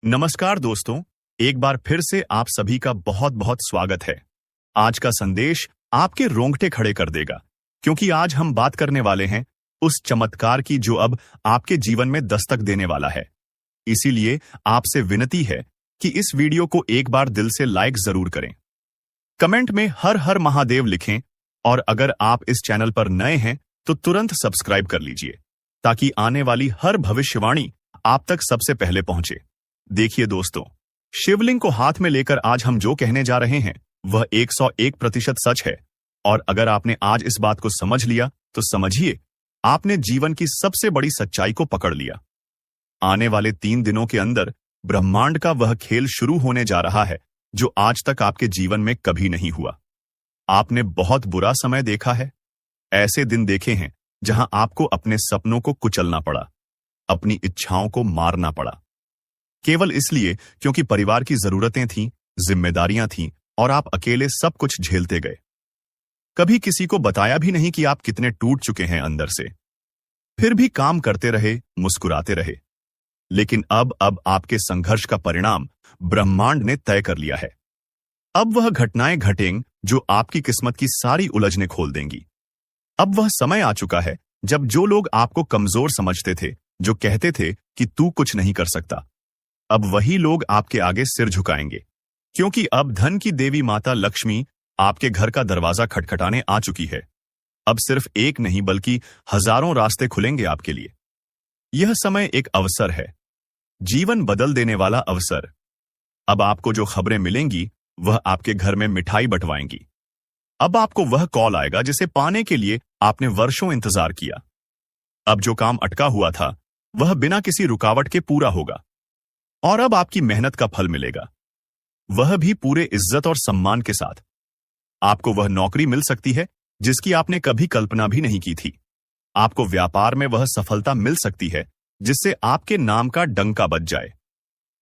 नमस्कार दोस्तों, एक बार फिर से आप सभी का बहुत बहुत स्वागत है। आज का संदेश आपके रोंगटे खड़े कर देगा, क्योंकि आज हम बात करने वाले हैं उस चमत्कार की जो अब आपके जीवन में दस्तक देने वाला है। इसीलिए आपसे विनती है कि इस वीडियो को एक बार दिल से लाइक जरूर करें। कमेंट में हर हर महादेव लिखें और अगर आप इस चैनल पर नए हैं तो तुरंत सब्सक्राइब कर लीजिए, ताकि आने वाली हर भविष्यवाणी आप तक सबसे पहले पहुंचे। देखिए दोस्तों, शिवलिंग को हाथ में लेकर आज हम जो कहने जा रहे हैं वह 101% सच है। और अगर आपने आज इस बात को समझ लिया तो समझिए आपने जीवन की सबसे बड़ी सच्चाई को पकड़ लिया। आने वाले 3 दिनों के अंदर ब्रह्मांड का वह खेल शुरू होने जा रहा है जो आज तक आपके जीवन में कभी नहीं हुआ। आपने बहुत बुरा समय देखा है, ऐसे दिन देखे हैं जहां आपको अपने सपनों को कुचलना पड़ा, अपनी इच्छाओं को मारना पड़ा, केवल इसलिए क्योंकि परिवार की जरूरतें थीं, जिम्मेदारियां थीं और आप अकेले सब कुछ झेलते गए। कभी किसी को बताया भी नहीं कि आप कितने टूट चुके हैं अंदर से। फिर भी काम करते रहे, मुस्कुराते रहे। लेकिन अब आपके संघर्ष का परिणाम ब्रह्मांड ने तय कर लिया है। अब वह घटनाएं घटेंगी जो आपकी किस्मत की सारी उलझनें खोल देंगी। अब वह समय आ चुका है जब जो लोग आपको कमजोर समझते थे, जो कहते थे कि तू कुछ नहीं कर सकता, अब वही लोग आपके आगे सिर झुकाएंगे, क्योंकि अब धन की देवी माता लक्ष्मी आपके घर का दरवाजा खटखटाने आ चुकी है। अब सिर्फ एक नहीं बल्कि हजारों रास्ते खुलेंगे आपके लिए। यह समय एक अवसर है, जीवन बदल देने वाला अवसर। अब आपको जो खबरें मिलेंगी वह आपके घर में मिठाई बंटवाएंगी। अब आपको वह कॉल आएगा जिसे पाने के लिए आपने वर्षों इंतजार किया। अब जो काम अटका हुआ था वह बिना किसी रुकावट के पूरा होगा और अब आपकी मेहनत का फल मिलेगा, वह भी पूरे इज्जत और सम्मान के साथ। आपको वह नौकरी मिल सकती है जिसकी आपने कभी कल्पना भी नहीं की थी। आपको व्यापार में वह सफलता मिल सकती है जिससे आपके नाम का डंका बज जाए।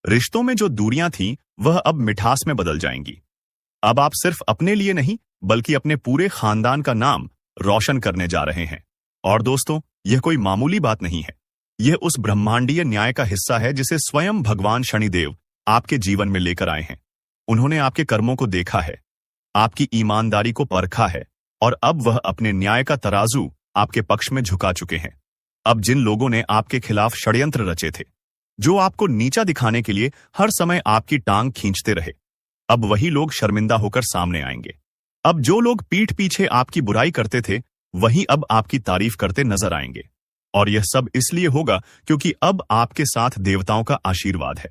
रिश्तों में जो दूरियां थीं वह अब मिठास में बदल जाएंगी। अब आप सिर्फ अपने लिए नहीं बल्कि अपने पूरे खानदान का नाम रोशन करने जा रहे हैं। और दोस्तों, यह कोई मामूली बात नहीं है, यह उस ब्रह्मांडीय न्याय का हिस्सा है जिसे स्वयं भगवान शनिदेव आपके जीवन में लेकर आए हैं। उन्होंने आपके कर्मों को देखा है, आपकी ईमानदारी को परखा है और अब वह अपने न्याय का तराजू आपके पक्ष में झुका चुके हैं। अब जिन लोगों ने आपके खिलाफ षड्यंत्र रचे थे, जो आपको नीचा दिखाने के लिए हर समय आपकी टांग खींचते रहे, अब वही लोग शर्मिंदा होकर सामने आएंगे। अब जो लोग पीठ पीछे आपकी बुराई करते थे वही अब आपकी तारीफ करते नजर आएंगे। और यह सब इसलिए होगा क्योंकि अब आपके साथ देवताओं का आशीर्वाद है।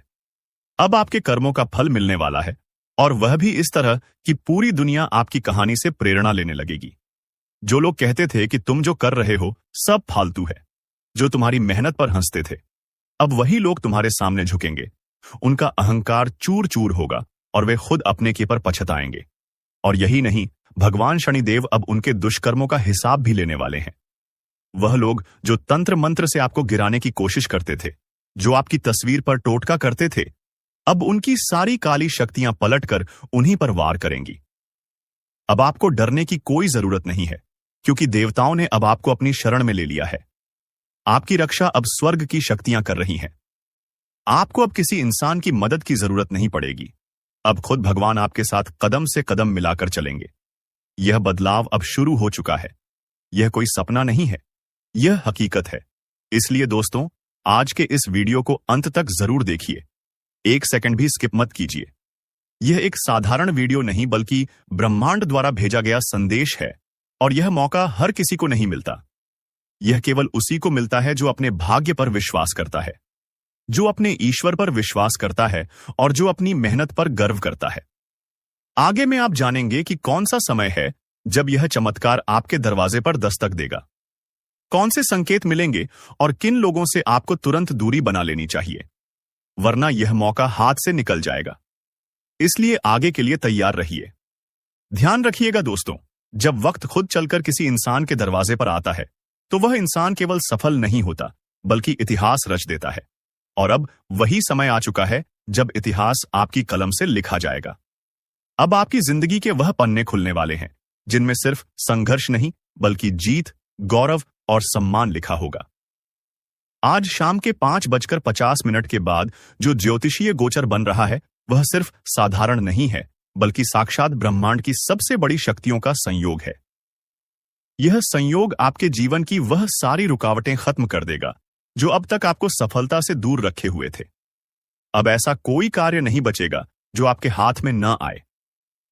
अब आपके कर्मों का फल मिलने वाला है, और वह भी इस तरह कि पूरी दुनिया आपकी कहानी से प्रेरणा लेने लगेगी। जो लोग कहते थे कि तुम जो कर रहे हो सब फालतू है, जो तुम्हारी मेहनत पर हंसते थे, अब वही लोग तुम्हारे सामने झुकेंगे। उनका अहंकार चूर चूर होगा और वे खुद अपने के पर पछताएंगे। और यही नहीं, भगवान शनिदेव अब उनके दुष्कर्मों का हिसाब भी लेने वाले हैं। वह लोग जो तंत्र मंत्र से आपको गिराने की कोशिश करते थे, जो आपकी तस्वीर पर टोटका करते थे, अब उनकी सारी काली शक्तियां पलटकर उन्हीं पर वार करेंगी। अब आपको डरने की कोई जरूरत नहीं है, क्योंकि देवताओं ने अब आपको अपनी शरण में ले लिया है। आपकी रक्षा अब स्वर्ग की शक्तियां कर रही हैं। आपको अब किसी इंसान की मदद की जरूरत नहीं पड़ेगी। अब खुद भगवान आपके साथ कदम से कदम मिलाकर चलेंगे। यह बदलाव अब शुरू हो चुका है। यह कोई सपना नहीं है, यह हकीकत है। इसलिए दोस्तों, आज के इस वीडियो को अंत तक जरूर देखिए, 1 सेकंड भी स्किप मत कीजिए। यह एक साधारण वीडियो नहीं बल्कि ब्रह्मांड द्वारा भेजा गया संदेश है, और यह मौका हर किसी को नहीं मिलता। यह केवल उसी को मिलता है जो अपने भाग्य पर विश्वास करता है, जो अपने ईश्वर पर विश्वास करता है और जो अपनी मेहनत पर गर्व करता है। आगे में आप जानेंगे कि कौन सा समय है जब यह चमत्कार आपके दरवाजे पर दस्तक देगा, कौन से संकेत मिलेंगे और किन लोगों से आपको तुरंत दूरी बना लेनी चाहिए, वरना यह मौका हाथ से निकल जाएगा। इसलिए आगे के लिए तैयार रहिए। ध्यान रखिएगा दोस्तों, जब वक्त खुद चलकर किसी इंसान के दरवाजे पर आता है तो वह इंसान केवल सफल नहीं होता बल्कि इतिहास रच देता है। और अब वही समय आ चुका है जब इतिहास आपकी कलम से लिखा जाएगा। अब आपकी जिंदगी के वह पन्ने खुलने वाले हैं जिनमें सिर्फ संघर्ष नहीं बल्कि जीत, गौरव और सम्मान लिखा होगा। आज शाम के 5:50 के बाद जो ज्योतिषीय गोचर बन रहा है वह सिर्फ साधारण नहीं है, बल्कि साक्षात ब्रह्मांड की सबसे बड़ी शक्तियों का संयोग है। यह संयोग आपके जीवन की वह सारी रुकावटें खत्म कर देगा जो अब तक आपको सफलता से दूर रखे हुए थे। अब ऐसा कोई कार्य नहीं बचेगा जो आपके हाथ में न आए।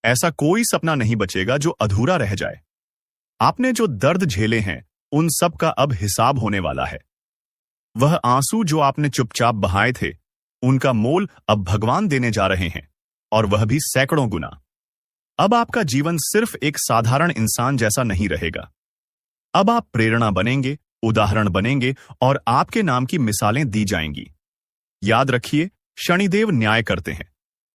ऐसा कोई सपना नहीं बचेगा जो अधूरा रह जाए। आपने जो दर्द झेले हैं उन सब का अब हिसाब होने वाला है। वह आंसू जो आपने चुपचाप बहाए थे उनका मोल अब भगवान देने जा रहे हैं, और वह भी सैकड़ों गुना। अब आपका जीवन सिर्फ एक साधारण इंसान जैसा नहीं रहेगा। अब आप प्रेरणा बनेंगे, उदाहरण बनेंगे और आपके नाम की मिसालें दी जाएंगी। याद रखिए, शनिदेव न्याय करते हैं,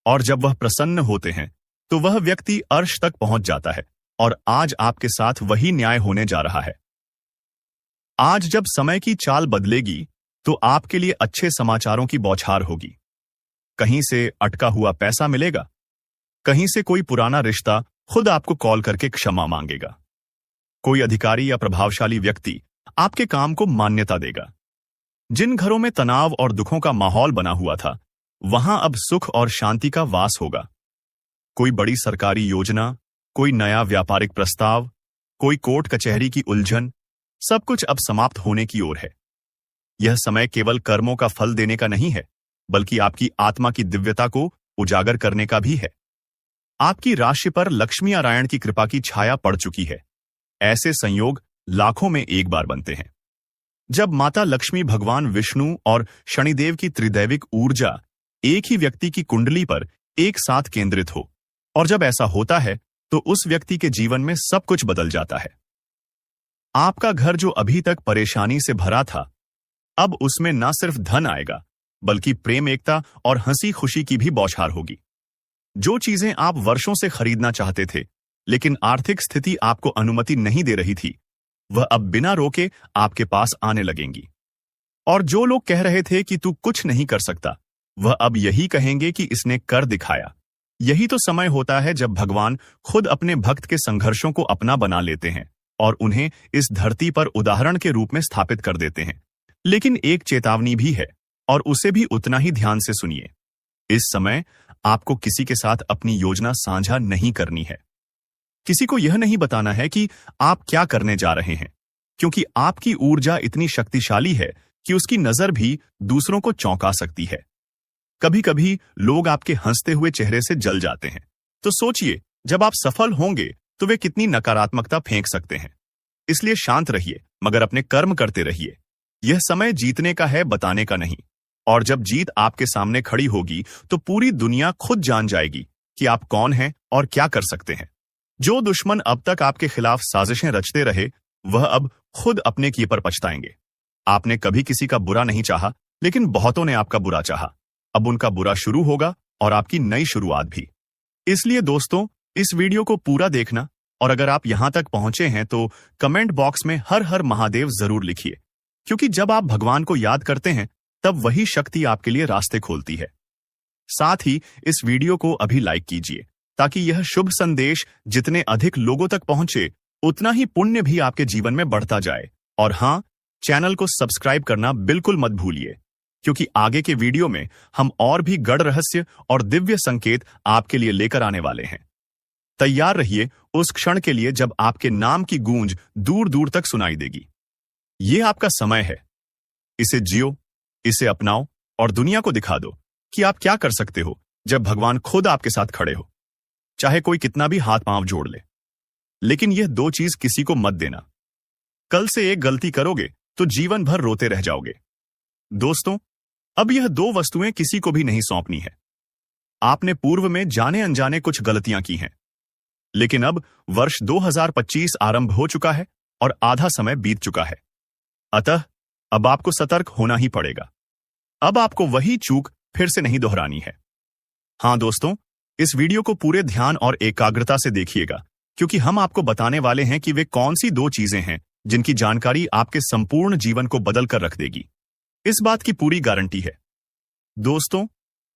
और जब वह प्रसन्न होते हैं तो वह व्यक्ति अर्श तक पहुंच जाता है, और आज आपके साथ वही न्याय होने जा रहा है। आज जब समय की चाल बदलेगी तो आपके लिए अच्छे समाचारों की बौछार होगी। कहीं से अटका हुआ पैसा मिलेगा, कहीं से कोई पुराना रिश्ता खुद आपको कॉल करके क्षमा मांगेगा, कोई अधिकारी या प्रभावशाली व्यक्ति आपके काम को मान्यता देगा। जिन घरों में तनाव और दुखों का माहौल बना हुआ था वहां अब सुख और शांति का वास होगा। कोई बड़ी सरकारी योजना, कोई नया व्यापारिक प्रस्ताव, कोई कोर्ट कचहरी की उलझन, सब कुछ अब समाप्त होने की ओर है। यह समय केवल कर्मों का फल देने का नहीं है, बल्कि आपकी आत्मा की दिव्यता को उजागर करने का भी है। आपकी राशि पर लक्ष्मी नारायण की कृपा की छाया पड़ चुकी है। ऐसे संयोग लाखों में एक बार बनते हैं जब माता लक्ष्मी, भगवान विष्णु और शनिदेव की त्रिदैविक ऊर्जा एक ही व्यक्ति की कुंडली पर एक साथ केंद्रित हो। और जब ऐसा होता है तो उस व्यक्ति के जीवन में सब कुछ बदल जाता है। आपका घर जो अभी तक परेशानी से भरा था, अब उसमें न सिर्फ धन आएगा, बल्कि प्रेम, एकता और हंसी खुशी की भी बौछार होगी। जो चीजें आप वर्षों से खरीदना चाहते थे, लेकिन आर्थिक स्थिति आपको अनुमति नहीं दे रही थी, वह अब बिना रोके आपके पास आने लगेंगी। और जो लोग कह रहे थे कि तू कुछ नहीं कर सकता, वह अब यही कहेंगे कि इसने कर दिखाया। यही तो समय होता है जब भगवान खुद अपने भक्त के संघर्षों को अपना बना लेते हैं और उन्हें इस धरती पर उदाहरण के रूप में स्थापित कर देते हैं। लेकिन एक चेतावनी भी है, और उसे भी उतना ही ध्यान से सुनिए। इस समय आपको किसी के साथ अपनी योजना साझा नहीं करनी है। किसी को यह नहीं बताना है कि आप क्या करने जा रहे हैं, क्योंकि आपकी ऊर्जा इतनी शक्तिशाली है कि उसकी नजर भी दूसरों को चौंका सकती है। कभी कभी लोग आपके हंसते हुए चेहरे से जल जाते हैं, तो सोचिए जब आप सफल होंगे तो वे कितनी नकारात्मकता फेंक सकते हैं। इसलिए शांत रहिए, मगर अपने कर्म करते रहिए। यह समय जीतने का है, बताने का नहीं। और जब जीत आपके सामने खड़ी होगी तो पूरी दुनिया खुद जान जाएगी कि आप कौन हैं और क्या कर सकते हैं। जो दुश्मन अब तक आपके खिलाफ साजिशें रचते रहे, वह अब खुद अपने किए पर पछताएंगे। आपने कभी किसी का बुरा नहीं चाहा, लेकिन बहुतों ने आपका बुरा चाहा। अब उनका बुरा शुरू होगा और आपकी नई शुरुआत भी। इसलिए दोस्तों, इस वीडियो को पूरा देखना, और अगर आप यहां तक पहुंचे हैं तो कमेंट बॉक्स में हर हर महादेव जरूर लिखिए, क्योंकि जब आप भगवान को याद करते हैं तब वही शक्ति आपके लिए रास्ते खोलती है। साथ ही इस वीडियो को अभी लाइक कीजिए, ताकि यह शुभ संदेश जितने अधिक लोगों तक पहुंचे, उतना ही पुण्य भी आपके जीवन में बढ़ता जाए। और हां, चैनल को सब्सक्राइब करना बिल्कुल मत भूलिए, क्योंकि आगे के वीडियो में हम और भी गढ़ रहस्य और दिव्य संकेत आपके लिए लेकर आने वाले हैं। तैयार रहिए उस क्षण के लिए जब आपके नाम की गूंज दूर दूर तक सुनाई देगी। ये आपका समय है। इसे जियो, इसे अपनाओ और दुनिया को दिखा दो कि आप क्या कर सकते हो जब भगवान खुद आपके साथ खड़े हो, चाहे कोई कितना भी हाथ पांव जोड़ ले। लेकिन यह दो चीज किसी को मत देना। कल से एक गलती करोगे तो जीवन भर रोते रह जाओगे। दोस्तों, अब यह दो वस्तुएं किसी को भी नहीं सौंपनी है। आपने पूर्व में जाने अनजाने कुछ गलतियां की हैं, लेकिन अब वर्ष 2025 आरंभ हो चुका है और आधा समय बीत चुका है। अतः अब आपको सतर्क होना ही पड़ेगा। अब आपको वही चूक फिर से नहीं दोहरानी है। हां दोस्तों, इस वीडियो को पूरे ध्यान और एकाग्रता से देखिएगा, क्योंकि हम आपको बताने वाले हैं कि वे कौन सी दो चीजें हैं जिनकी जानकारी आपके संपूर्ण जीवन को बदल कर रख देगी। इस बात की पूरी गारंटी है। दोस्तों,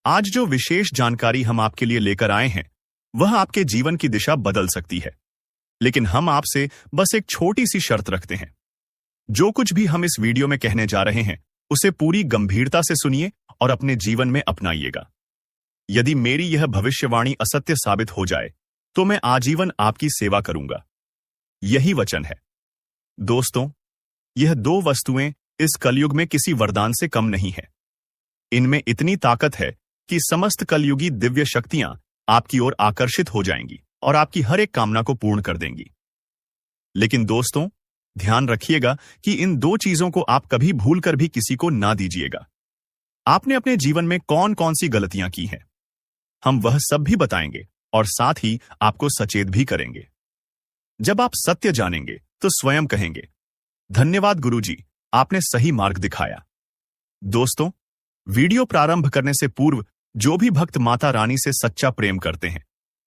आज जो विशेष जानकारी हम आपके लिए लेकर आए हैं, वह आपके जीवन की दिशा बदल सकती है। लेकिन हम आपसे बस एक छोटी सी शर्त रखते हैं। जो कुछ भी हम इस वीडियो में कहने जा रहे हैं, उसे पूरी गंभीरता से सुनिए और अपने जीवन में अपनाइएगा। यदि मेरी यह भविष्यवाणी असत्य साबित हो जाए तो मैं आजीवन आपकी सेवा करूंगा। यही वचन है। दोस्तों, यह दो वस्तुएं इस कलयुग में किसी वरदान से कम नहीं है। इनमें इतनी ताकत है कि समस्त कलयुगी दिव्य शक्तियां आपकी ओर आकर्षित हो जाएंगी और आपकी हर एक कामना को पूर्ण कर देंगी। लेकिन दोस्तों, ध्यान रखिएगा कि इन दो चीजों को आप कभी भूलकर भी किसी को ना दीजिएगा। आपने अपने जीवन में कौन कौन सी गलतियां की हैं, हम वह सब भी बताएंगे और साथ ही आपको सचेत भी करेंगे। जब आप सत्य जानेंगे तो स्वयं कहेंगे, धन्यवाद गुरुजी, आपने सही मार्ग दिखाया। दोस्तों, वीडियो प्रारंभ करने से पूर्व जो भी भक्त माता रानी से सच्चा प्रेम करते हैं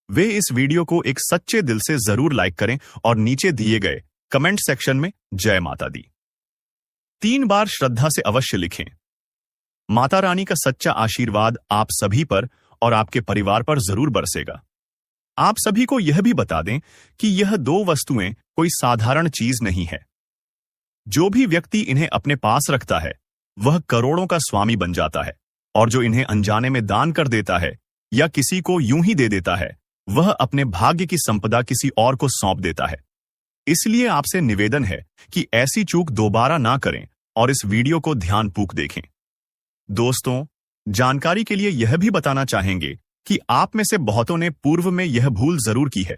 वे इस वीडियो को एक सच्चे दिल से जरूर लाइक करें और नीचे दिए गए कमेंट सेक्शन में जय माता दी 3 बार श्रद्धा से अवश्य लिखें। माता रानी का सच्चा आशीर्वाद आप सभी पर और आपके परिवार पर जरूर बरसेगा। आप सभी को यह भी बता दें कि यह दो वस्तुएं कोई साधारण चीज नहीं है। जो भी व्यक्ति इन्हें अपने पास रखता है वह करोड़ों का स्वामी बन जाता है, और जो इन्हें अनजाने में दान कर देता है या किसी को यूं ही दे देता है वह अपने भाग्य की संपदा किसी और को सौंप देता है। इसलिए आपसे निवेदन है कि ऐसी चूक दोबारा ना करें और इस वीडियो को ध्यानपूर्वक देखें। दोस्तों, जानकारी के लिए यह भी बताना चाहेंगे कि आप में से बहुतों ने पूर्व में यह भूल जरूर की है।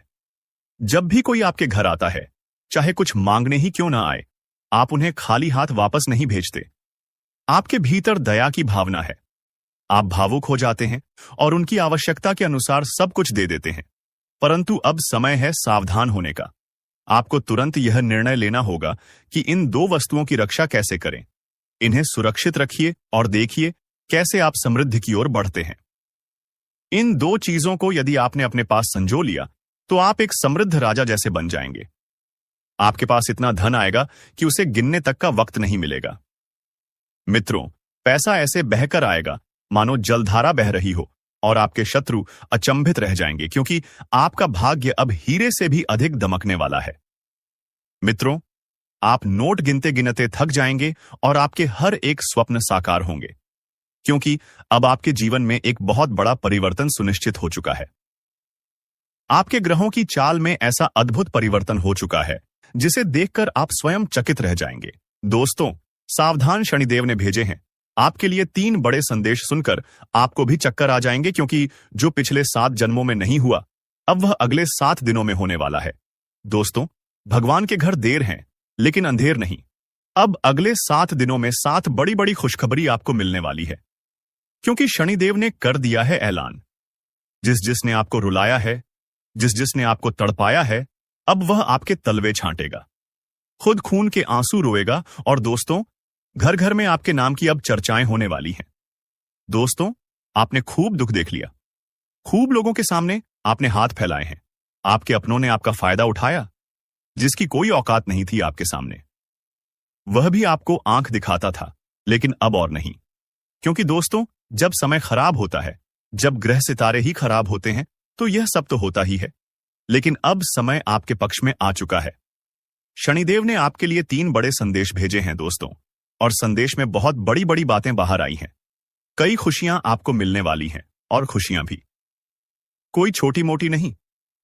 जब भी कोई आपके घर आता है, चाहे कुछ मांगने ही क्यों ना आए, आप उन्हें खाली हाथ वापस नहीं भेजते। आपके भीतर दया की भावना है। आप भावुक हो जाते हैं और उनकी आवश्यकता के अनुसार सब कुछ दे देते हैं। परंतु अब समय है सावधान होने का। आपको तुरंत यह निर्णय लेना होगा कि इन दो वस्तुओं की रक्षा कैसे करें। इन्हें सुरक्षित रखिए और देखिए कैसे आप समृद्धि की ओर बढ़ते हैं। इन दो चीजों को यदि आपने अपने पास संजो लिया तो आप एक समृद्ध राजा जैसे बन जाएंगे। आपके पास इतना धन आएगा कि उसे गिनने तक का वक्त नहीं मिलेगा। मित्रों, पैसा ऐसे बहकर आएगा मानो जलधारा बह रही हो और आपके शत्रु अचंभित रह जाएंगे, क्योंकि आपका भाग्य अब हीरे से भी अधिक दमकने वाला है। मित्रों, आप नोट गिनते गिनते थक जाएंगे और आपके हर एक स्वप्न साकार होंगे, क्योंकि अब आपके जीवन में एक बहुत बड़ा परिवर्तन सुनिश्चित हो चुका है। आपके ग्रहों की चाल में ऐसा अद्भुत परिवर्तन हो चुका है जिसे देखकर आप स्वयं चकित रह जाएंगे। दोस्तों, सावधान शनिदेव ने भेजे हैं आपके लिए 3 बड़े संदेश सुनकर आपको भी चक्कर आ जाएंगे, क्योंकि जो पिछले 7 जन्मों में नहीं हुआ अब वह अगले 7 दिनों में होने वाला है। दोस्तों, भगवान के घर देर हैं लेकिन अंधेर नहीं। अब अगले 7 दिनों में 7 बड़ी बड़ी खुशखबरी आपको मिलने वाली है, क्योंकि शनिदेव ने कर दिया है ऐलान। जिसने आपको रुलाया है, जिसने आपको तड़पाया है, अब वह आपके तलवे छांटेगा, खुद खून के आंसू रोएगा। और दोस्तों, घर घर में आपके नाम की अब चर्चाएं होने वाली हैं। दोस्तों, आपने खूब दुख देख लिया, खूब लोगों के सामने आपने हाथ फैलाए हैं। आपके अपनों ने आपका फायदा उठाया, जिसकी कोई औकात नहीं थी आपके सामने। वह भी आपको आंख दिखाता था, लेकिन अब और नहीं। क्योंकि दोस्तों, जब समय खराब होता है, जब ग्रह सितारे ही खराब होते हैं, तो यह सब तो होता ही है। लेकिन अब समय आपके पक्ष में आ चुका है। शनिदेव ने आपके लिए 3 बड़े संदेश भेजे हैं दोस्तों, और संदेश में बहुत बड़ी बड़ी बातें बाहर आई हैं। कई खुशियां आपको मिलने वाली हैं, और खुशियां भी कोई छोटी मोटी नहीं।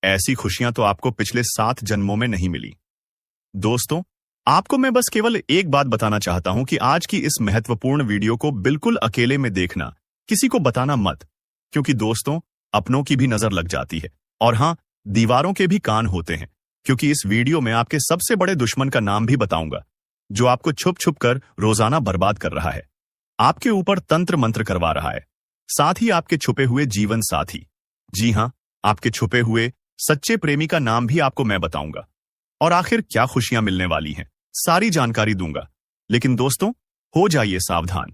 ऐसी खुशियां तो आपको पिछले 7 जन्मों में नहीं मिली। दोस्तों, आपको मैं बस केवल एक बात बताना चाहता हूं कि आज की इस महत्वपूर्ण वीडियो को बिल्कुल अकेले में देखना, किसी को बताना मत, क्योंकि दोस्तों, अपनों की भी नजर लग जाती है, और हां, दीवारों के भी कान होते हैं, क्योंकि इस वीडियो में आपके सबसे बड़े दुश्मन का नाम भी बताऊंगा, जो आपको छुप छुप कर रोजाना बर्बाद कर रहा है, आपके ऊपर तंत्र मंत्र करवा रहा है, साथ ही आपके छुपे हुए जीवन साथी, जी हां, आपके छुपे हुए सच्चे प्रेमी का नाम भी आपको मैं बताऊंगा। और आखिर क्या खुशियां मिलने वाली हैं, सारी जानकारी दूंगा। लेकिन दोस्तों, हो जाइए सावधान,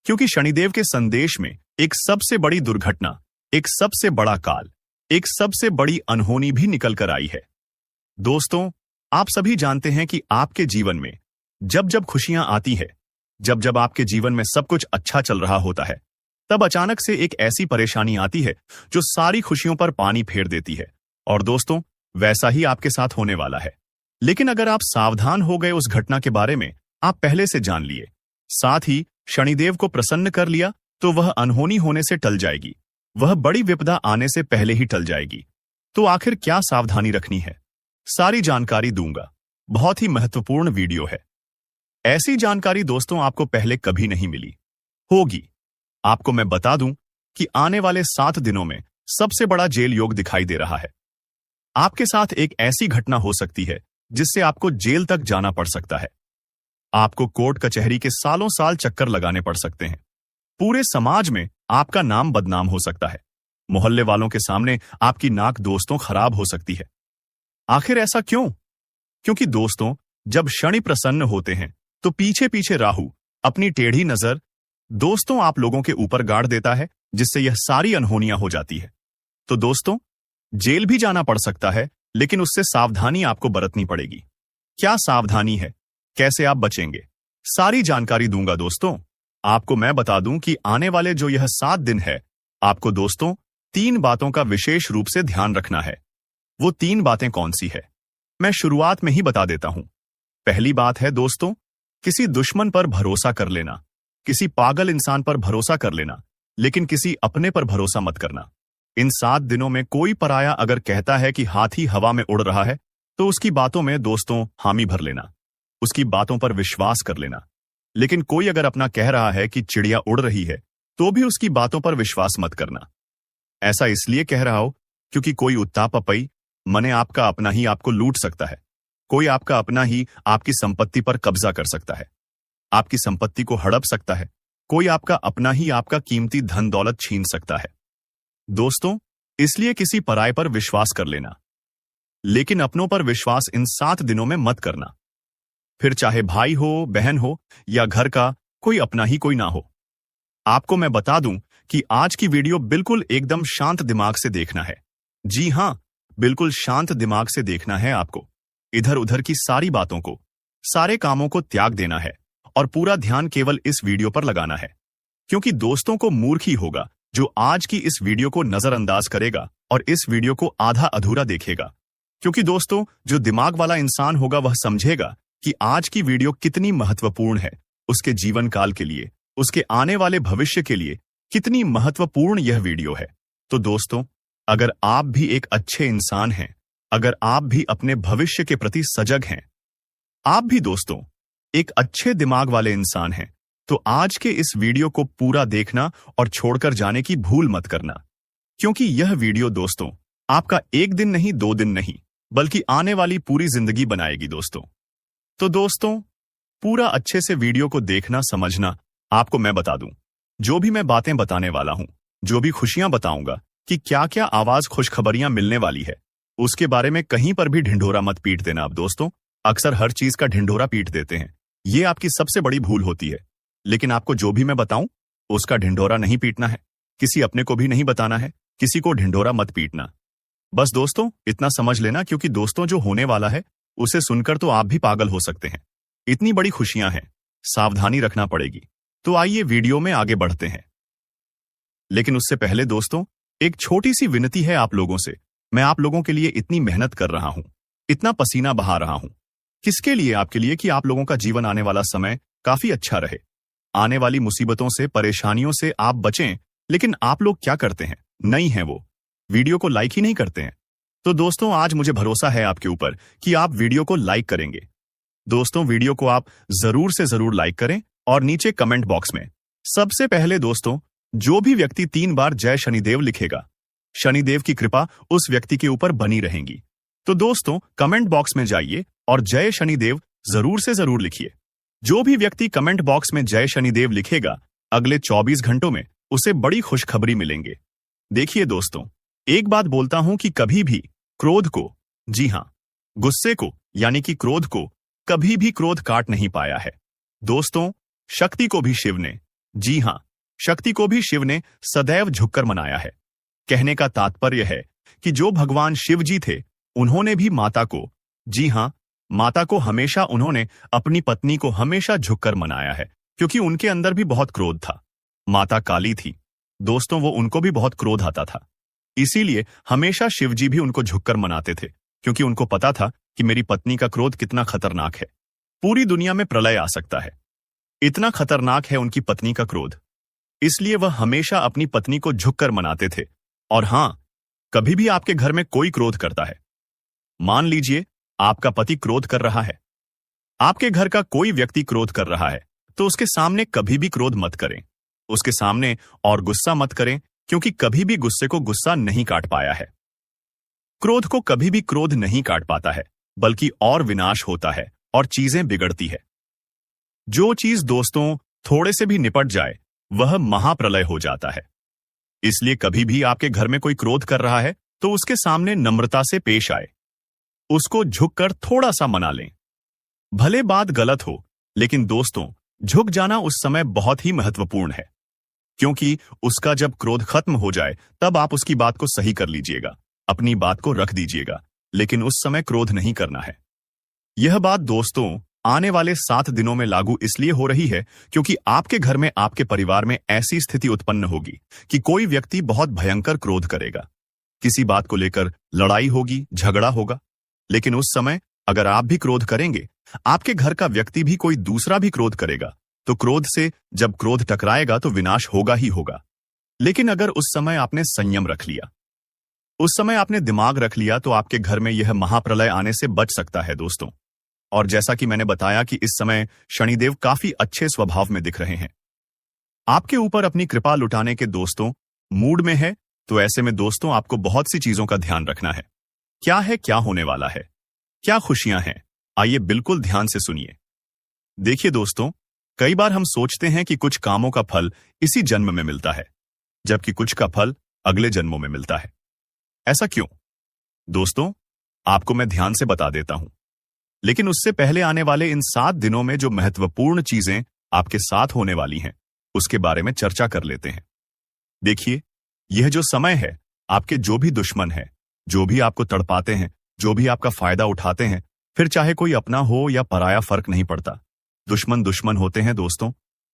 क्योंकि शनिदेव के संदेश में एक सबसे बड़ी दुर्घटना, एक सबसे बड़ा काल, एक सबसे बड़ी अनहोनी भी निकल कर आई है। दोस्तों, आप सभी जानते हैं कि आपके जीवन में जब जब खुशियां आती है, जब जब आपके जीवन में सब कुछ अच्छा चल रहा होता है, तब अचानक से एक ऐसी परेशानी आती है जो सारी खुशियों पर पानी फेर देती है। और दोस्तों, वैसा ही आपके साथ होने वाला है। लेकिन अगर आप सावधान हो गए उस घटना के बारे में, आप पहले से जान लिए, साथ ही शनिदेव को प्रसन्न कर लिया तो वह अनहोनी होने से टल जाएगी, वह बड़ी विपदा आने से पहले ही टल जाएगी। तो आखिर क्या सावधानी रखनी है, सारी जानकारी दूंगा। बहुत ही महत्वपूर्ण वीडियो है। ऐसी जानकारी दोस्तों आपको पहले कभी नहीं मिली होगी। आपको मैं बता दूं कि आने वाले 7 दिनों में सबसे बड़ा जेल योग दिखाई दे रहा है। आपके साथ एक ऐसी घटना हो सकती है जिससे आपको जेल तक जाना पड़ सकता है। आपको कोर्ट कचहरी के सालों साल चक्कर लगाने पड़ सकते हैं। पूरे समाज में आपका नाम बदनाम हो सकता है। मोहल्ले वालों के सामने आपकी नाक दोस्तों खराब हो सकती है। आखिर ऐसा क्यों? क्योंकि दोस्तों, जब शनि प्रसन्न होते हैं तो पीछे पीछे राहु अपनी टेढ़ी नजर दोस्तों आप लोगों के ऊपर गाड़ देता है, जिससे यह सारी अनहोनियां हो जाती है। तो दोस्तों, जेल भी जाना पड़ सकता है, लेकिन उससे सावधानी आपको बरतनी पड़ेगी। क्या सावधानी है, कैसे आप बचेंगे, सारी जानकारी दूंगा दोस्तों। आपको मैं बता दूं कि आने वाले जो यह 7 दिन है, आपको दोस्तों 3 बातों का विशेष रूप से ध्यान रखना है। वो 3 बातें कौन सी है, मैं शुरुआत में ही बता देता हूं। पहली बात है दोस्तों, किसी दुश्मन पर भरोसा कर लेना, किसी पागल इंसान पर भरोसा कर लेना, लेकिन किसी अपने पर भरोसा मत करना। इन 7 दिनों में कोई पराया अगर कहता है कि हाथी हवा में उड़ रहा है, तो उसकी बातों में दोस्तों हामी भर लेना, उसकी बातों पर विश्वास कर लेना। लेकिन कोई अगर अपना कह रहा है कि चिड़िया उड़ रही है, तो भी उसकी बातों पर विश्वास मत करना। ऐसा इसलिए कह रहा हो क्योंकि कोई उत्ता पपई मने आपका अपना ही आपको लूट सकता है। कोई आपका अपना ही आपकी संपत्ति पर कब्जा कर सकता है, आपकी संपत्ति को हड़प सकता है। कोई आपका अपना ही आपका कीमती धन दौलत छीन सकता है। दोस्तों, इसलिए किसी पराये पर विश्वास कर लेना, लेकिन अपनों पर विश्वास इन 7 दिनों में मत करना। फिर चाहे भाई हो, बहन हो या घर का कोई अपना ही कोई ना हो। आपको मैं बता दूं कि आज की वीडियो बिल्कुल एकदम शांत दिमाग से देखना है। जी हां, बिल्कुल शांत दिमाग से देखना है आपको। इधर उधर की सारी बातों को, सारे कामों को त्याग देना है और पूरा ध्यान केवल इस वीडियो पर लगाना है। क्योंकि दोस्तों को मूर्ख ही होगा जो आज की इस वीडियो को नजरअंदाज करेगा और इस वीडियो को आधा अधूरा देखेगा। क्योंकि दोस्तों, जो दिमाग वाला इंसान होगा वह समझेगा कि आज की वीडियो कितनी महत्वपूर्ण है, उसके जीवन काल के लिए, उसके आने वाले भविष्य के लिए कितनी महत्वपूर्ण यह वीडियो है। तो दोस्तों, अगर आप भी एक अच्छे इंसान हैं, अगर आप भी अपने भविष्य के प्रति सजग हैं, आप भी दोस्तों एक अच्छे दिमाग वाले इंसान हैं, तो आज के इस वीडियो को पूरा देखना और छोड़कर जाने की भूल मत करना। क्योंकि यह वीडियो दोस्तों आपका 1 दिन नहीं, 2 दिन नहीं, बल्कि आने वाली पूरी जिंदगी बनाएगी दोस्तों। तो दोस्तों, पूरा अच्छे से वीडियो को देखना, समझना। आपको मैं बता दूं, जो भी मैं बातें बताने वाला हूं, जो भी खुशियां बताऊंगा कि क्या क्या आवाज खुशखबरियां मिलने वाली है, उसके बारे में कहीं पर भी ढिंढोरा मत पीट देना। आप दोस्तों अक्सर हर चीज का ढिंढोरा पीट देते हैं, ये आपकी सबसे बड़ी भूल होती है। लेकिन आपको जो भी मैं बताऊं उसका ढिंढोरा नहीं पीटना है, किसी अपने को भी नहीं बताना है, किसी को ढिंढोरा मत पीटना। बस दोस्तों इतना समझ लेना, क्योंकि दोस्तों जो होने वाला है उसे सुनकर तो आप भी पागल हो सकते हैं। इतनी बड़ी खुशियां हैं, सावधानी रखना पड़ेगी। तो आइए वीडियो में आगे बढ़ते हैं। लेकिन उससे पहले दोस्तों एक छोटी सी विनती है आप लोगों से। मैं आप लोगों के लिए इतनी मेहनत कर रहा हूं, इतना पसीना बहा रहा हूं, किसके लिए? आपके लिए, कि आप लोगों का जीवन आने वाला समय काफी अच्छा रहे, आने वाली मुसीबतों से, परेशानियों से आप बचें। लेकिन आप लोग क्या करते हैं? नहीं है वो, वीडियो को लाइक ही नहीं करते हैं। तो दोस्तों आज मुझे भरोसा है आपके ऊपर कि आप वीडियो को लाइक करेंगे। दोस्तों वीडियो को आप जरूर से जरूर लाइक करें और नीचे कमेंट बॉक्स में सबसे पहले दोस्तों जो भी व्यक्ति 3 बार जय शनिदेव लिखेगा, शनिदेव की कृपा उस व्यक्ति के ऊपर बनी रहेगी। तो दोस्तों कमेंट बॉक्स में जाइए और जय शनिदेव जरूर से जरूर लिखिए। जो भी व्यक्ति कमेंट बॉक्स में जय शनिदेव लिखेगा, अगले 24 घंटों में उसे बड़ी खुशखबरी मिलेंगे। देखिए दोस्तों, एक बात बोलता हूं कि कभी भी क्रोध को, जी हां गुस्से को, यानी कि क्रोध को कभी भी क्रोध काट नहीं पाया है। दोस्तों शक्ति को भी शिव ने, जी हां शक्ति को भी शिव ने सदैव झुककर मनाया है। कहने का तात्पर्य है कि जो भगवान शिव जी थे, उन्होंने भी माता को, जी हां माता को हमेशा उन्होंने अपनी पत्नी को हमेशा झुककर मनाया है, क्योंकि उनके अंदर भी बहुत क्रोध था। माता काली थी दोस्तों, वो उनको भी बहुत क्रोध आता था, इसीलिए हमेशा शिवजी भी उनको झुककर मनाते थे, क्योंकि उनको पता था कि मेरी पत्नी का क्रोध कितना खतरनाक है, पूरी दुनिया में प्रलय आ सकता है। इतना खतरनाक है उनकी पत्नी का क्रोध। इसलिए वह हमेशा अपनी पत्नी को झुककर मनाते थे। और हां, कभी भी आपके घर में कोई क्रोध करता है, मान लीजिए आपका पति क्रोध कर रहा है, आपके घर का कोई व्यक्ति क्रोध कर रहा है, तो उसके सामने कभी भी क्रोध मत करें, उसके सामने और गुस्सा मत करें, क्योंकि कभी भी गुस्से को गुस्सा नहीं काट पाया है। क्रोध को कभी भी क्रोध नहीं काट पाता है, बल्कि और विनाश होता है और चीजें बिगड़ती है। जो चीज दोस्तों थोड़े से भी निपट जाए वह महाप्रलय हो जाता है। इसलिए कभी भी आपके घर में कोई क्रोध कर रहा है तो उसके सामने नम्रता से पेश आए, उसको झुककर थोड़ा सा मना लें। भले बात गलत हो, लेकिन दोस्तों झुक जाना उस समय बहुत ही महत्वपूर्ण है, क्योंकि उसका जब क्रोध खत्म हो जाए तब आप उसकी बात को सही कर लीजिएगा, अपनी बात को रख दीजिएगा, लेकिन उस समय क्रोध नहीं करना है। यह बात दोस्तों आने वाले 7 दिनों में लागू इसलिए हो रही है क्योंकि आपके घर में, आपके परिवार में ऐसी स्थिति उत्पन्न होगी कि कोई व्यक्ति बहुत भयंकर क्रोध करेगा, किसी बात को लेकर लड़ाई होगी, झगड़ा होगा। लेकिन उस समय अगर आप भी क्रोध करेंगे, आपके घर का व्यक्ति भी कोई दूसरा भी क्रोध करेगा, तो क्रोध से जब क्रोध टकराएगा तो विनाश होगा ही होगा। लेकिन अगर उस समय आपने संयम रख लिया, उस समय आपने दिमाग रख लिया, तो आपके घर में यह महाप्रलय आने से बच सकता है दोस्तों। और जैसा कि मैंने बताया कि इस समय शनिदेव काफी अच्छे स्वभाव में दिख रहे हैं, आपके ऊपर अपनी कृपा लुटाने के दोस्तों मूड में है। तो ऐसे में दोस्तों आपको बहुत सी चीजों का ध्यान रखना है। क्या है, क्या होने वाला है, क्या खुशियां हैं, आइए बिल्कुल ध्यान से सुनिए। देखिए दोस्तों, कई बार हम सोचते हैं कि कुछ कामों का फल इसी जन्म में मिलता है, जबकि कुछ का फल अगले जन्मों में मिलता है। ऐसा क्यों? दोस्तों आपको मैं ध्यान से बता देता हूं, लेकिन उससे पहले आने वाले इन 7 दिनों में जो महत्वपूर्ण चीजें आपके साथ होने वाली हैं, उसके बारे में चर्चा कर लेते हैं। देखिए, यह जो समय है, आपके जो भी दुश्मन हैं, जो भी आपको तड़पाते हैं, जो भी आपका फायदा उठाते हैं, फिर चाहे कोई अपना हो या पराया, फर्क नहीं पड़ता, दुश्मन दुश्मन होते हैं दोस्तों।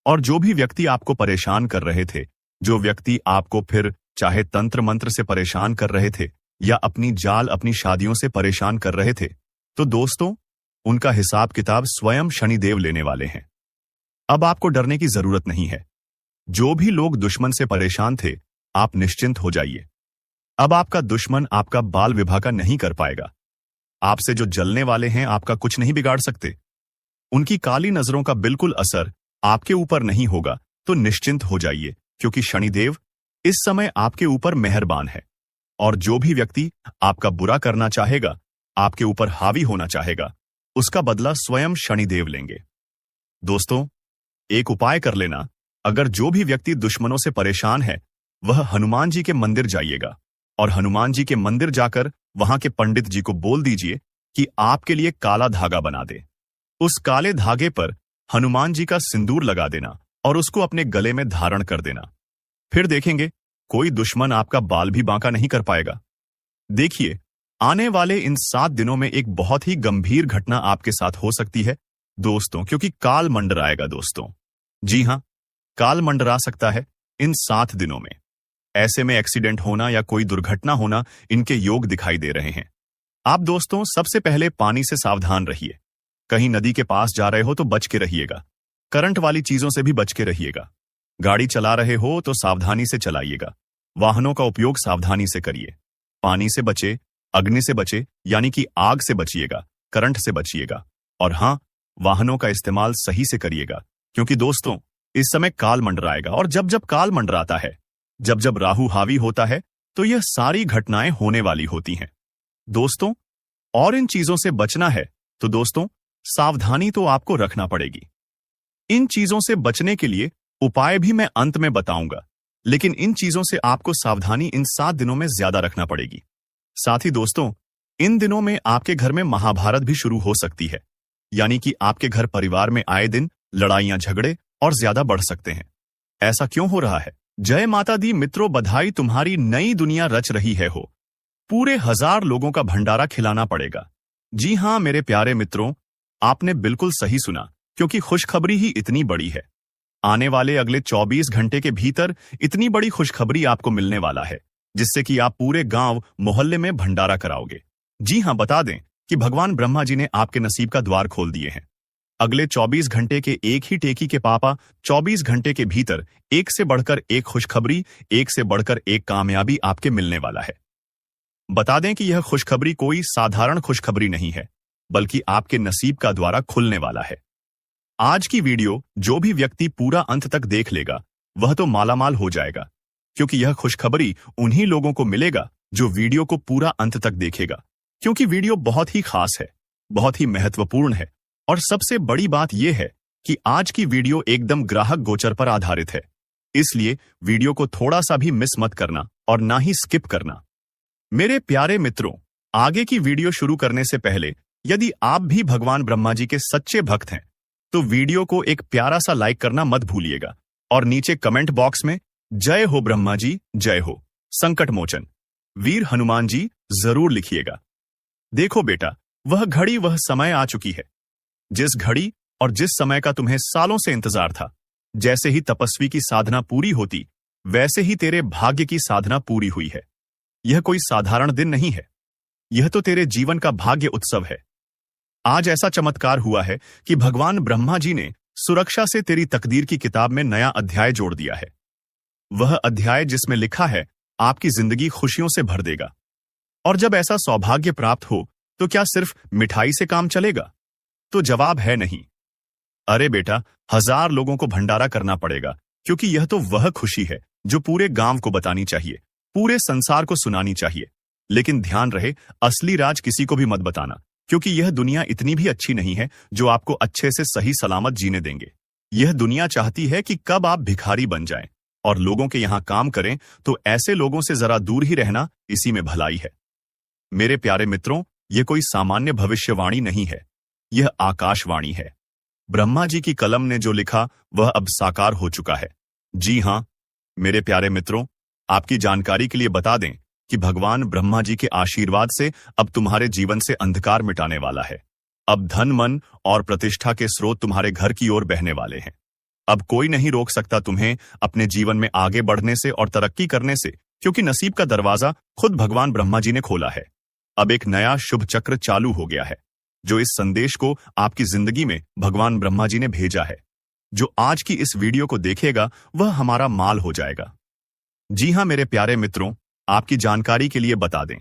और जो भी व्यक्ति आपको परेशान कर रहे थे, जो व्यक्ति आपको फिर चाहे तंत्र मंत्र से परेशान कर रहे थे या अपनी जाल, अपनी शादियों से परेशान कर रहे थे, तो दोस्तों उनका हिसाब किताब स्वयं शनिदेव लेने वाले हैं। अब आपको डरने की जरूरत नहीं है। जो भी लोग दुश्मन से परेशान थे, आप निश्चिंत हो जाइए। अब आपका दुश्मन आपका बाल विवाह का नहीं कर पाएगा। आपसे जो जलने वाले हैं, आपका कुछ नहीं बिगाड़ सकते। उनकी काली नजरों का बिल्कुल असर आपके ऊपर नहीं होगा। तो निश्चिंत हो जाइए, क्योंकि शनिदेव इस समय आपके ऊपर मेहरबान है। और जो भी व्यक्ति आपका बुरा करना चाहेगा, आपके ऊपर हावी होना चाहेगा, उसका बदला स्वयं शनिदेव लेंगे। दोस्तों एक उपाय कर लेना, अगर जो भी व्यक्ति दुश्मनों से परेशान है, वह हनुमान जी के मंदिर जाइएगा और हनुमान जी के मंदिर जाकर वहां के पंडित जी को बोल दीजिए कि आपके लिए काला धागा बना दे। उस काले धागे पर हनुमान जी का सिंदूर लगा देना और उसको अपने गले में धारण कर देना। फिर देखेंगे कोई दुश्मन आपका बाल भी बांका नहीं कर पाएगा। देखिए, आने वाले इन 7 दिनों में एक बहुत ही गंभीर घटना आपके साथ हो सकती है दोस्तों, क्योंकि काल मंडराएगा दोस्तों। जी हां, काल मंडरा सकता है इन 7 दिनों में। ऐसे में एक्सीडेंट होना या कोई दुर्घटना होना, इनके योग दिखाई दे रहे हैं। आप दोस्तों सबसे पहले पानी से सावधान रहिए। कहीं नदी के पास जा रहे हो तो बच के रहिएगा। करंट वाली चीजों से भी बच के रहिएगा। गाड़ी चला रहे हो तो सावधानी से चलाइएगा। वाहनों का उपयोग सावधानी से करिए। पानी से बचे, अग्नि से बचे, यानी कि आग से बचिएगा, करंट से बचिएगा। और हां, वाहनों का इस्तेमाल सही से करिएगा, क्योंकि दोस्तों इस समय काल मंडराएगा। और जब जब काल मंडराता है, जब जब राहु हावी होता है, तो यह सारी घटनाएं होने वाली होती हैं दोस्तों। और इन चीजों से बचना है तो दोस्तों सावधानी तो आपको रखना पड़ेगी। इन चीजों से बचने के लिए उपाय भी मैं अंत में बताऊंगा, लेकिन इन चीजों से आपको सावधानी इन 7 दिनों में ज्यादा रखना पड़ेगी। साथ ही दोस्तों इन दिनों में आपके घर में महाभारत भी शुरू हो सकती है, यानी कि आपके घर परिवार में आए दिन लड़ाइयां, झगड़े और ज्यादा बढ़ सकते हैं। ऐसा क्यों हो रहा है? जय माता दी मित्रों, बधाई, तुम्हारी नई दुनिया रच रही है हो। पूरे 1000 लोगों का भंडारा खिलाना पड़ेगा। जी हां मेरे प्यारे मित्रों, आपने बिल्कुल सही सुना, क्योंकि खुशखबरी ही इतनी बड़ी है। आने वाले अगले 24 घंटे के भीतर इतनी बड़ी खुशखबरी आपको मिलने वाला है, जिससे कि आप पूरे गांव मोहल्ले में भंडारा कराओगे। जी हां, बता दें कि भगवान ब्रह्मा जी ने आपके नसीब का द्वार खोल दिए हैं। अगले 24 घंटे के एक ही टेकी के पापा 24 घंटे के भीतर एक से बढ़कर एक खुशखबरी, एक से बढ़कर एक कामयाबी आपके मिलने वाला है। बता दें कि यह खुशखबरी कोई साधारण खुशखबरी नहीं है, बल्कि आपके नसीब का द्वारा खुलने वाला है। आज की वीडियो जो भी व्यक्ति पूरा अंत तक देख लेगा वह तो मालामाल हो जाएगा, क्योंकि यह खुशखबरी उन्हीं लोगों को मिलेगा जो वीडियो को पूरा अंत तक देखेगा, क्योंकि वीडियो बहुत ही खास है, बहुत ही महत्वपूर्ण है। और सबसे बड़ी बात यह है कि आज की वीडियो एकदम ग्राहक गोचर पर आधारित है, इसलिए वीडियो को थोड़ा सा भी मिस मत करना और ना ही स्किप करना। मेरे प्यारे मित्रों, आगे की वीडियो शुरू करने से पहले यदि आप भी भगवान ब्रह्मा जी के सच्चे भक्त हैं तो वीडियो को एक प्यारा सा लाइक करना मत भूलिएगा और नीचे कमेंट बॉक्स में जय हो ब्रह्मा जी, जय हो संकट मोचन, वीर हनुमान जी जरूर लिखिएगा। देखो बेटा, वह घड़ी वह समय आ चुकी है, जिस घड़ी और जिस समय का तुम्हें सालों से इंतजार था। जैसे ही तपस्वी की साधना पूरी होती वैसे ही तेरे भाग्य की साधना पूरी हुई है। यह कोई साधारण दिन नहीं है, यह तो तेरे जीवन का भाग्य उत्सव है। आज ऐसा चमत्कार हुआ है कि भगवान ब्रह्मा जी ने सुरक्षा से तेरी तकदीर की किताब में नया अध्याय जोड़ दिया है। वह अध्याय जिसमें लिखा है आपकी जिंदगी खुशियों से भर देगा। और जब ऐसा सौभाग्य प्राप्त हो तो क्या सिर्फ मिठाई से काम चलेगा? तो जवाब है नहीं। अरे बेटा, 1000 लोगों को भंडारा करना पड़ेगा, क्योंकि यह तो वह खुशी है जो पूरे गांव को बतानी चाहिए, पूरे संसार को सुनानी चाहिए। लेकिन ध्यान रहे, असली राज किसी को भी मत बताना, क्योंकि यह दुनिया इतनी भी अच्छी नहीं है जो आपको अच्छे से सही सलामत जीने देंगे। यह दुनिया चाहती है कि कब आप भिखारी बन जाएं और लोगों के यहां काम करें, तो ऐसे लोगों से जरा दूर ही रहना, इसी में भलाई है। मेरे प्यारे मित्रों, यह कोई सामान्य भविष्यवाणी नहीं है, यह आकाशवाणी है। ब्रह्मा जी की कलम ने जो लिखा वह अब साकार हो चुका है। जी हां मेरे प्यारे मित्रों, आपकी जानकारी के लिए बता दें कि भगवान ब्रह्मा जी के आशीर्वाद से अब तुम्हारे जीवन से अंधकार मिटाने वाला है। अब धन, मन और प्रतिष्ठा के स्रोत तुम्हारे घर की ओर बहने वाले हैं। अब कोई नहीं रोक सकता तुम्हें अपने जीवन में आगे बढ़ने से और तरक्की करने से, क्योंकि नसीब का दरवाजा खुद भगवान ब्रह्मा जी ने खोला है। अब एक नया शुभ चक्र चालू हो गया है। जो इस संदेश को आपकी जिंदगी में भगवान ब्रह्मा जी ने भेजा है, जो आज की इस वीडियो को देखेगा वह हमारा माल हो जाएगा। जी हां मेरे प्यारे मित्रों, आपकी जानकारी के लिए बता दें,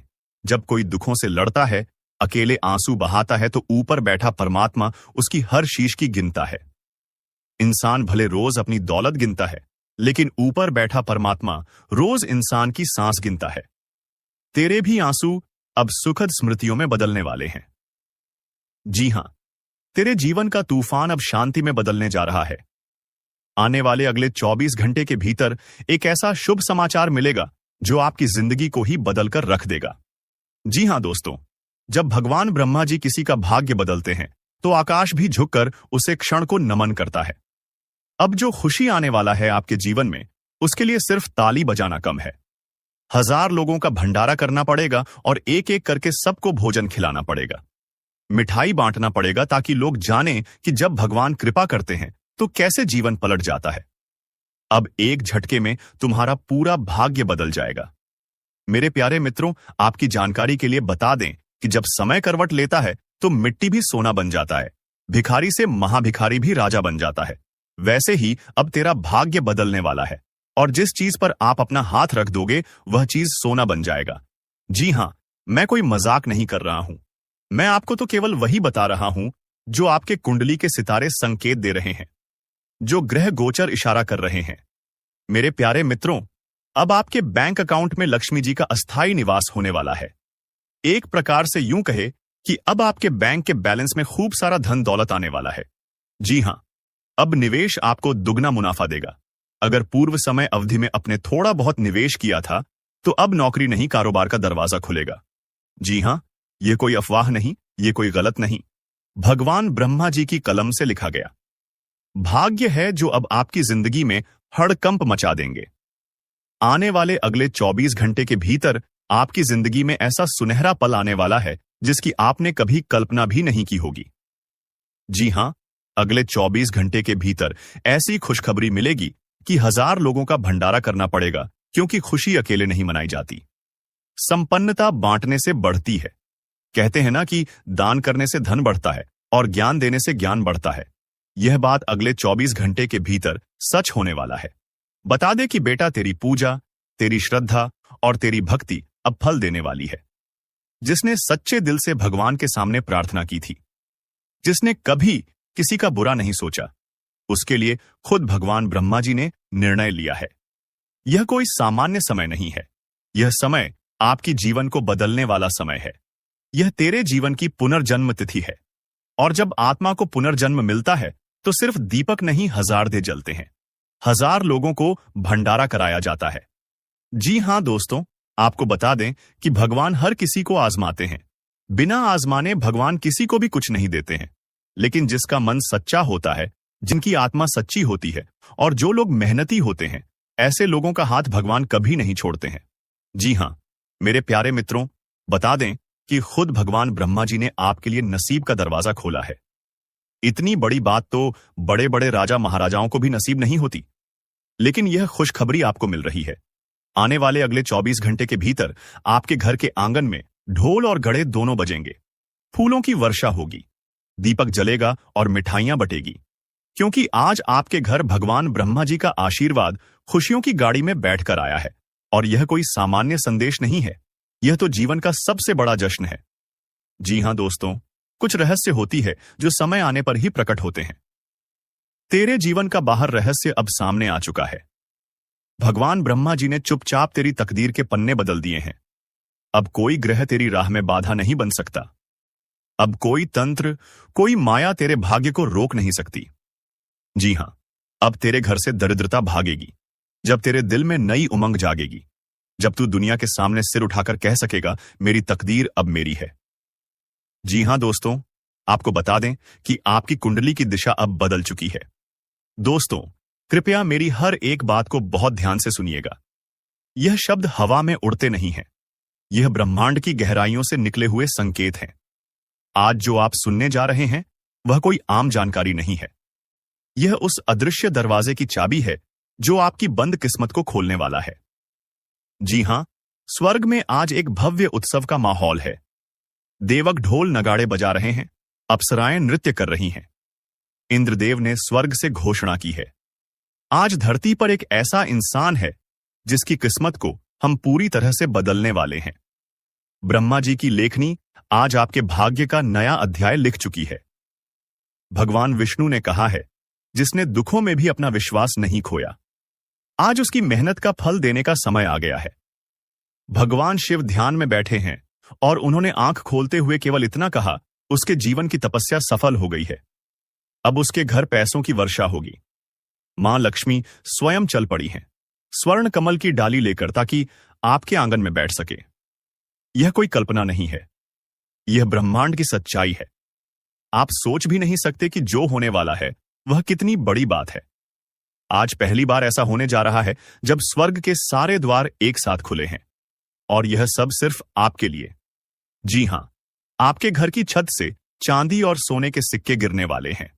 जब कोई दुखों से लड़ता है, अकेले आंसू बहाता है, तो ऊपर बैठा परमात्मा उसकी हर शीश की गिनता है। इंसान भले रोज अपनी दौलत गिनता है, लेकिन ऊपर बैठा परमात्मा रोज इंसान की सांस गिनता है। तेरे भी आंसू अब सुखद स्मृतियों में बदलने वाले हैं। जी हां, तेरे जीवन का तूफान अब शांति में बदलने जा रहा है। आने वाले अगले 24 घंटे के भीतर एक ऐसा शुभ समाचार मिलेगा जो आपकी जिंदगी को ही बदलकर रख देगा। जी हां दोस्तों, जब भगवान ब्रह्मा जी किसी का भाग्य बदलते हैं तो आकाश भी झुककर उसे क्षण को नमन करता है। अब जो खुशी आने वाला है आपके जीवन में, उसके लिए सिर्फ ताली बजाना कम है। 1000 लोगों का भंडारा करना पड़ेगा और एक एक करके सबको भोजन खिलाना पड़ेगा। मिठाई बांटना पड़ेगा ताकि लोग जानें कि जब भगवान कृपा करते हैं तो कैसे जीवन पलट जाता है। अब एक झटके में तुम्हारा पूरा भाग्य बदल जाएगा। मेरे प्यारे मित्रों, आपकी जानकारी के लिए बता दें कि जब समय करवट लेता है तो मिट्टी भी सोना बन जाता है, भिखारी से महाभिखारी भी राजा बन जाता है। वैसे ही अब तेरा भाग्य बदलने वाला है और जिस चीज पर आप अपना हाथ रख दोगे वह चीज सोना बन जाएगा। जी हां, मैं कोई मजाक नहीं कर रहा हूं, मैं आपको तो केवल वही बता रहा हूं जो आपके कुंडली के सितारे संकेत दे रहे हैं, जो ग्रह गोचर इशारा कर रहे हैं। मेरे प्यारे मित्रों, अब आपके बैंक अकाउंट में लक्ष्मी जी का अस्थायी निवास होने वाला है। एक प्रकार से यूं कहे कि अब आपके बैंक के बैलेंस में खूब सारा धन दौलत आने वाला है। जी हां, अब निवेश आपको दुगना मुनाफा देगा। अगर पूर्व समय अवधि में अपने थोड़ा बहुत निवेश किया था तो अब नौकरी नहीं, कारोबार का दरवाजा खुलेगा। जी हां, यह कोई अफवाह नहीं, यह कोई गलत नहीं, भगवान ब्रह्मा जी की कलम से लिखा गया भाग्य है जो अब आपकी जिंदगी में हड़कंप मचा देंगे। आने वाले अगले 24 घंटे के भीतर आपकी जिंदगी में ऐसा सुनहरा पल आने वाला है जिसकी आपने कभी कल्पना भी नहीं की होगी। जी हां, अगले 24 घंटे के भीतर ऐसी खुशखबरी मिलेगी कि 1000 लोगों का भंडारा करना पड़ेगा, क्योंकि खुशी अकेले नहीं मनाई जाती, संपन्नता बांटने से बढ़ती है। कहते हैं ना कि दान करने से धन बढ़ता है और ज्ञान देने से ज्ञान बढ़ता है। यह बात अगले 24 घंटे के भीतर सच होने वाला है। बता दे कि बेटा, तेरी पूजा, तेरी श्रद्धा और तेरी भक्ति अब फल देने वाली है। जिसने सच्चे दिल से भगवान के सामने प्रार्थना की थी, जिसने कभी किसी का बुरा नहीं सोचा, उसके लिए खुद भगवान ब्रह्मा जी ने निर्णय लिया है। यह कोई सामान्य समय नहीं है। यह समय आपकी जीवन को बदलने वाला समय है। यह तेरे जीवन की पुनर्जन्म तिथि है। और जब आत्मा को पुनर्जन्म मिलता है तो सिर्फ दीपक नहीं, 1000 दे जलते हैं। 1000 लोगों को भंडारा कराया जाता है। जी हां दोस्तों, आपको बता दें कि भगवान हर किसी को आजमाते हैं। बिना आजमाने भगवान किसी को भी कुछ नहीं देते हैं। लेकिन जिसका मन सच्चा होता है, जिनकी आत्मा सच्ची होती है और जो लोग मेहनती होते हैं, ऐसे लोगों का हाथ भगवान कभी नहीं छोड़ते हैं। जी हां मेरे प्यारे मित्रों, बता दें कि खुद भगवान ब्रह्मा जी ने आपके लिए नसीब का दरवाजा खोला है। इतनी बड़ी बात तो बड़े बड़े राजा महाराजाओं को भी नसीब नहीं होती। लेकिन यह खुशखबरी आपको मिल रही है। आने वाले अगले 24 घंटे के भीतर आपके घर के आंगन में ढोल और घड़े दोनों बजेंगे। फूलों की वर्षा होगी, दीपक जलेगा और मिठाइयां बटेगी। क्योंकि आज आपके घर भगवान ब्रह्मा जी का आशीर्वाद खुशियों की गाड़ी में बैठकर आया है। और यह कोई सामान्य संदेश नहीं है, यह तो जीवन का सबसे बड़ा जश्न है। जी हां दोस्तों, कुछ रहस्य होती है जो समय आने पर ही प्रकट होते हैं। तेरे जीवन का बाहर रहस्य अब सामने आ चुका है। भगवान ब्रह्मा जी ने चुपचाप तेरी तकदीर के पन्ने बदल दिए हैं। अब कोई ग्रह तेरी राह में बाधा नहीं बन सकता। अब कोई तंत्र, कोई माया तेरे भाग्य को रोक नहीं सकती। जी हां, अब तेरे घर से दरिद्रता भागेगी। जब तेरे दिल में नई उमंग जागेगी, जब तू दुनिया के सामने सिर उठाकर कह सकेगा, मेरी तकदीर अब मेरी है। जी हां दोस्तों, आपको बता दें कि आपकी कुंडली की दिशा अब बदल चुकी है। दोस्तों, कृपया मेरी हर एक बात को बहुत ध्यान से सुनिएगा। यह शब्द हवा में उड़ते नहीं हैं। यह ब्रह्मांड की गहराइयों से निकले हुए संकेत हैं। आज जो आप सुनने जा रहे हैं, वह कोई आम जानकारी नहीं है। यह उस अदृश्य दरवाजे की चाबी है जो आपकी बंद किस्मत को खोलने वाला है। जी हां, स्वर्ग में आज एक भव्य उत्सव का माहौल है। देवक ढोल नगाड़े बजा रहे हैं, अप्सराएं नृत्य कर रही हैं। इंद्रदेव ने स्वर्ग से घोषणा की है, आज धरती पर एक ऐसा इंसान है जिसकी किस्मत को हम पूरी तरह से बदलने वाले हैं। ब्रह्मा जी की लेखनी आज आपके भाग्य का नया अध्याय लिख चुकी है। भगवान विष्णु ने कहा है, जिसने दुखों में भी अपना विश्वास नहीं खोया, आज उसकी मेहनत का फल देने का समय आ गया है। भगवान शिव ध्यान में बैठे हैं और उन्होंने आंख खोलते हुए केवल इतना कहा, उसके जीवन की तपस्या सफल हो गई है। अब उसके घर पैसों की वर्षा होगी। मां लक्ष्मी स्वयं चल पड़ी हैं, स्वर्ण कमल की डाली लेकर, ताकि आपके आंगन में बैठ सके। यह कोई कल्पना नहीं है, यह ब्रह्मांड की सच्चाई है। आप सोच भी नहीं सकते कि जो होने वाला है वह कितनी बड़ी बात है। आज पहली बार ऐसा होने जा रहा है जब स्वर्ग के सारे द्वार एक साथ खुले हैं, और यह सब सिर्फ आपके लिए। जी हां, आपके घर की छत से चांदी और सोने के सिक्के गिरने वाले हैं।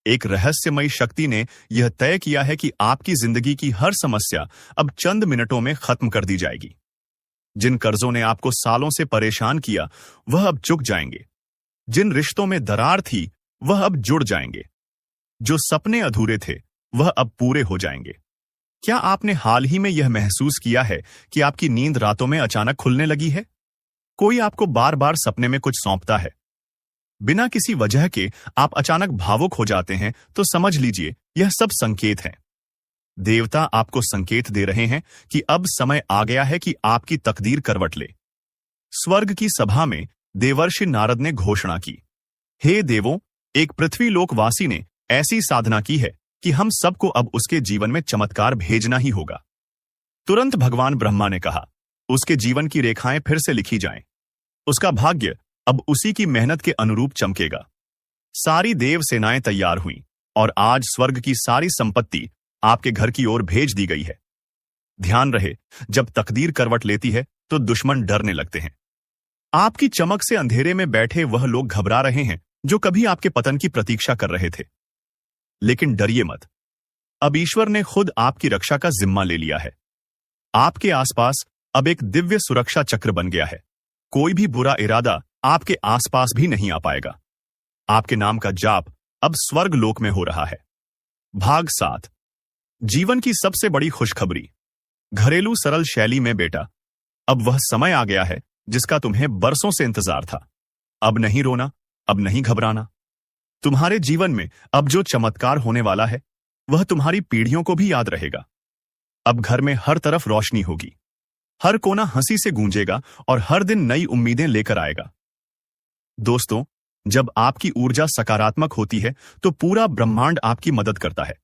एक रहस्यमयी शक्ति ने यह तय किया है कि आपकी जिंदगी की हर समस्या अब चंद मिनटों में खत्म कर दी जाएगी। जिन कर्जों ने आपको सालों से परेशान किया, वह अब चुक जाएंगे। जिन रिश्तों में दरार थी, वह अब जुड़ जाएंगे। जो सपने अधूरे थे, वह अब पूरे हो जाएंगे। क्या आपने हाल ही में यह महसूस किया है कि आपकी नींद रातों में अचानक खुलने लगी है? कोई आपको बार बार सपने में कुछ सौंपता है, बिना किसी वजह के आप अचानक भावुक हो जाते हैं, तो समझ लीजिए यह सब संकेत हैं। देवता आपको संकेत दे रहे हैं कि अब समय आ गया है कि आपकी तकदीर करवट ले। स्वर्ग की सभा में देवर्षि नारद ने घोषणा की, हे देवों, एक पृथ्वीलोकवासी ने ऐसी साधना की है कि हम सबको अब उसके जीवन में चमत्कार भेजना ही होगा। तुरंत भगवान ब्रह्मा ने कहा, उसके जीवन की रेखाएं फिर से लिखी जाएं। उसका भाग्य अब उसी की मेहनत के अनुरूप चमकेगा। सारी देव सेनाएं तैयार हुईं और आज स्वर्ग की सारी संपत्ति आपके घर की ओर भेज दी गई है। ध्यान रहे, जब तकदीर करवट लेती है तो दुश्मन डरने लगते हैं। आपकी चमक से अंधेरे में बैठे वह लोग घबरा रहे हैं जो कभी आपके पतन की प्रतीक्षा कर रहे थे। लेकिन डरिए मत, अब ईश्वर ने खुद आपकी रक्षा का जिम्मा ले लिया है। आपके आसपास अब एक दिव्य सुरक्षा चक्र बन गया है। कोई भी बुरा इरादा आपके आसपास भी नहीं आ पाएगा। आपके नाम का जाप अब स्वर्ग लोक में हो रहा है। भाग 7। जीवन की सबसे बड़ी खुशखबरी। घरेलू सरल शैली में बेटा, अब वह समय आ गया है जिसका तुम्हें बरसों से इंतजार था। अब नहीं रोना, अब नहीं घबराना। तुम्हारे जीवन में अब जो चमत्कार होने वाला है वह तुम्हारी पीढ़ियों को भी याद रहेगा। अब घर में हर तरफ रोशनी होगी, हर कोना हंसी से गूंजेगा और हर दिन नई उम्मीदें लेकर आएगा। दोस्तों, जब आपकी ऊर्जा सकारात्मक होती है तो पूरा ब्रह्मांड आपकी मदद करता है।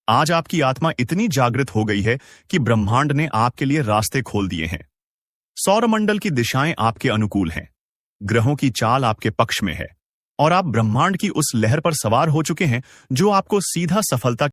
आज आपकी आत्मा इतनी जागृत हो गई है कि ब्रह्मांड ने आपके लिए रास्ते खोल दिए हैं। सौरमंडल की दिशाएं आपके अनुकूल हैं, ग्रहों की चाल आपके पक्ष में है और आप ब्रह्मांड की उस लहर पर सवार हो चुके हैं जो आपको सीधा सफलता